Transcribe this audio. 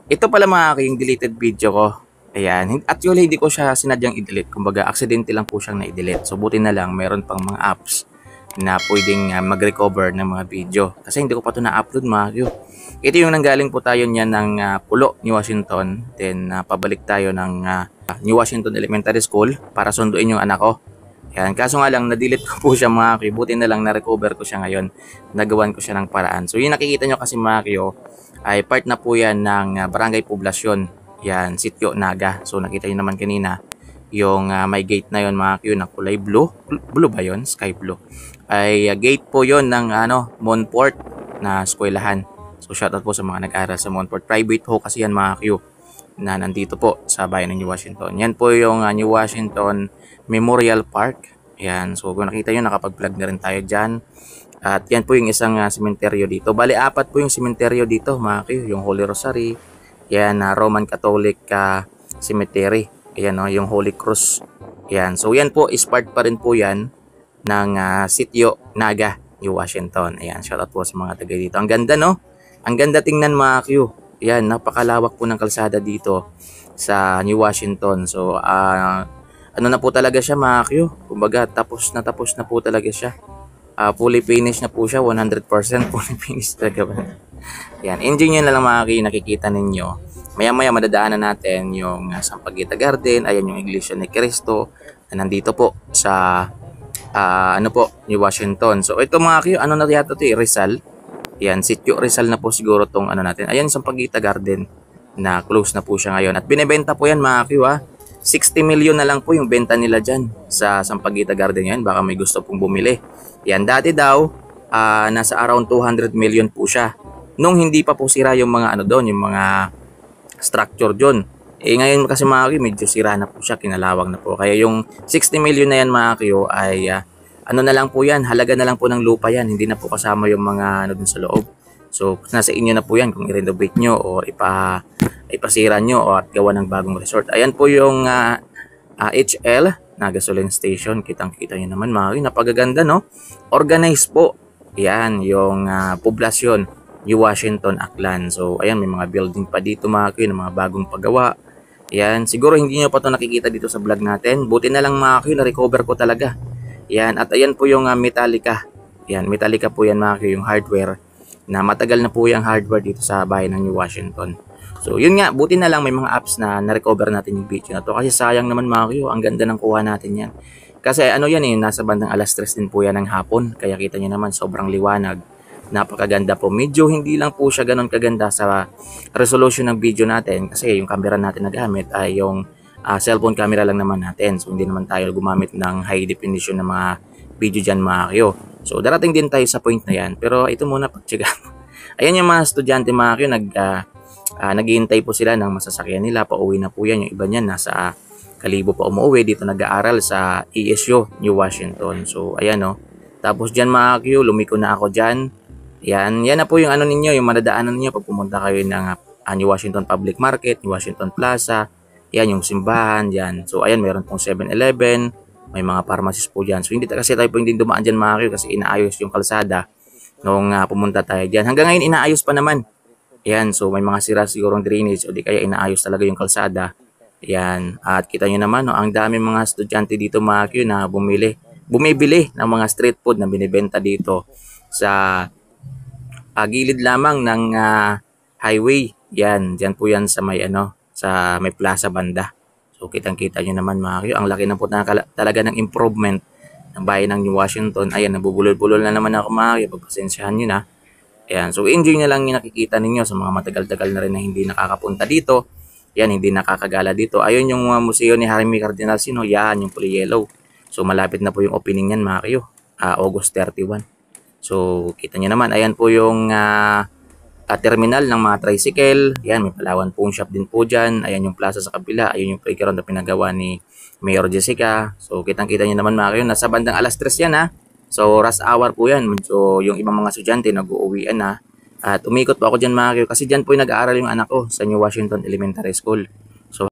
Ito pala mga yung deleted video ko. Ayan. Actually, hindi ko siya sinadyang i-delete. Kumbaga, accidentally lang po siyang na-delete. So, buti na lang, meron pang mga apps na pwedeng mag-recover ng mga video. Kasi hindi ko pa ito na-upload mga Q. Ito yung nanggaling po tayo niyan ng Pulo, New Washington. Then, pabalik tayo ng New Washington Elementary School para sunduin yung anak ko. Ayan. Kaso nga lang, na-delete ko po siya mga Q. Buti na lang, na-recover ko siya ngayon. Nagawan ko siya ng paraan. So, yung nakikita nyo kasi mga Q, ay part na po yan ng Barangay Poblasyon. Yan, Sitio Naga. So nakita niyo naman kanina yung may gate na yon mga Q na kulay blue. Blue ba yon? Sky blue. Ay gate po yon ng Monport na eskwelahan. So shoutout po sa mga nag-aral sa Monport. Private ho kasi yan mga Q na nandito po sa bayan ng New Washington. Yan po yung New Washington Memorial Park. Yan. So kung nakita nyo, nakapag-vlog na rin tayo dyan. At yan po yung isang sementeryo dito. Bali, apat po yung sementeryo dito, mga Q. Yung Holy Rosary, yan, Roman Catholic Cemetery. Ayan, yung Holy Cross. Yan. So, yan po, is part pa rin po yan ng Sitio Naga, New Washington. Ayan, shoutout po sa mga taga dito. Ang ganda, no? Ang ganda tingnan, mga Q. Yan, napakalawak po ng kalsada dito sa New Washington. So, ano na po talaga siya, mga Q? Kumbaga, tapos na po talaga siya. Fully finished na po siya, 100% fully finished talaga. Yan, engine yun na lang mga nakikita ninyo. Maya-maya madadaanan natin yung Sampaguita Garden, ayan yung Iglesia ni Cristo na nandito po sa New Washington. So ito mga Q, ano na yata ito Rizal. Yan, Sitio Rizal na po siguro tong natin. Ayan yung Sampaguita Garden na close na po siya ngayon. At binebenta po yan mga Q 60 million na lang po yung benta nila dyan sa Sampaguita Garden yan. Baka may gusto pong bumili. Yan, dati daw, nasa around 200 million po siya. Nung hindi pa po sira yung mga doon, yung mga structure doon. Ngayon kasi mga Q, medyo sira na po siya, kinalawang na po. Kaya yung 60 million na yan mga Q ay ano na lang po yan, halaga na lang po ng lupa yan. Hindi na po kasama yung mga doon sa loob. So, nasa inyo na po yan kung i-renovate nyo o ipasira nyo o at gawa ng bagong resort. Ayan po yung HL na gasoline station. Kitang-kita nyo naman mga Q, napagaganda no? Organized po. Yan, yung poblasyon, New Washington, Aklan. So, ayan, may mga building pa dito mga Q, mga bagong paggawa. Yan, siguro hindi nyo pa ito nakikita dito sa vlog natin. Buti na lang mga Q, na-recover ko talaga. Yan, at ayan po yung Metallica. Yan, Metallica po yan mga Q, yung hardware. Na matagal na po yung hardware dito sa bayan ng New Washington. So, yun nga, buti na lang may mga apps na na-recover natin yung video na to. Kasi sayang naman mga Q, ang ganda ng kuha natin yan. Kasi ano yan nasa bandang alas 3 din po yan ng hapon. Kaya kita nyo naman, sobrang liwanag. Napakaganda po. Medyo hindi lang po siya ganun kaganda sa resolution ng video natin. Kasi yung camera natin na gamit ay yung cellphone camera lang naman natin. So, hindi naman tayo gumamit ng high definition na mga video dyan mga Q. So, darating din tayo sa point na yan. Pero ito muna pagtsaga. Ayan yung mga estudyante mga Q, naghihintay po sila ng masasakyan nila. Pauwi na po yan. Yung iba niyan nasa Kalibo pa umuwi. Dito nag-aaral sa ESU, New Washington. So, ayan no. Tapos dyan mga Q, lumiko na ako dyan. Yan na po yung ninyo, yung madadaanan ninyo pag pumunta kayo ng New Washington Public Market, New Washington Plaza. Yan yung simbahan, yan. So, ayan, meron pong 7-Eleven. May mga pharmacies po dyan. So, hindi kasi tayo po hindi dumaan dyan mga Q kasi inaayos yung kalsada nung pumunta tayo dyan. Hanggang ngayon, inaayos pa naman. Yan, so may mga sira sigurong drainage o di kaya inaayos talaga yung kalsada. Yan, at kita nyo naman, ang dami mga estudyante dito mga Q na bumibili ng mga street food na binibenta dito sa gilid lamang ng highway. Yan, dyan po yan sa may plaza banda. So, kitang-kita nyo naman mga Q. Ang laki na po talaga ng improvement ng bayan ng New Washington. Ayan, nabubulol-bulol na naman ako mga Q. Pagpasensyahan nyo na. Ayan, so enjoy na lang yung nakikita ninyo sa mga matagal-tagal na rin na hindi nakakapunta dito. Yan, hindi nakakagala dito. Ayun yung museo ni Jaime Cardinal Sino. Yan, yung kulay yellow. So, malapit na po yung opening yan mga Q. August 31. So, kita nyo naman. Ayan po yung terminal ng mga tricycle. Yan, may Palawan Pawn Shop din po dyan. Ayan yung plaza sa kabila. Ayun yung playground na pinagawa ni Mayor Jessica. So, kitang-kita nyo naman mga Q. Nasa bandang alas 3 yan So, rush hour po yan. So, yung ibang mga estudyante nag-uuwian na. At umikot po ako dyan mga Q. Kasi dyan po yung nag-aaral yung anak ko sa New Washington Elementary School.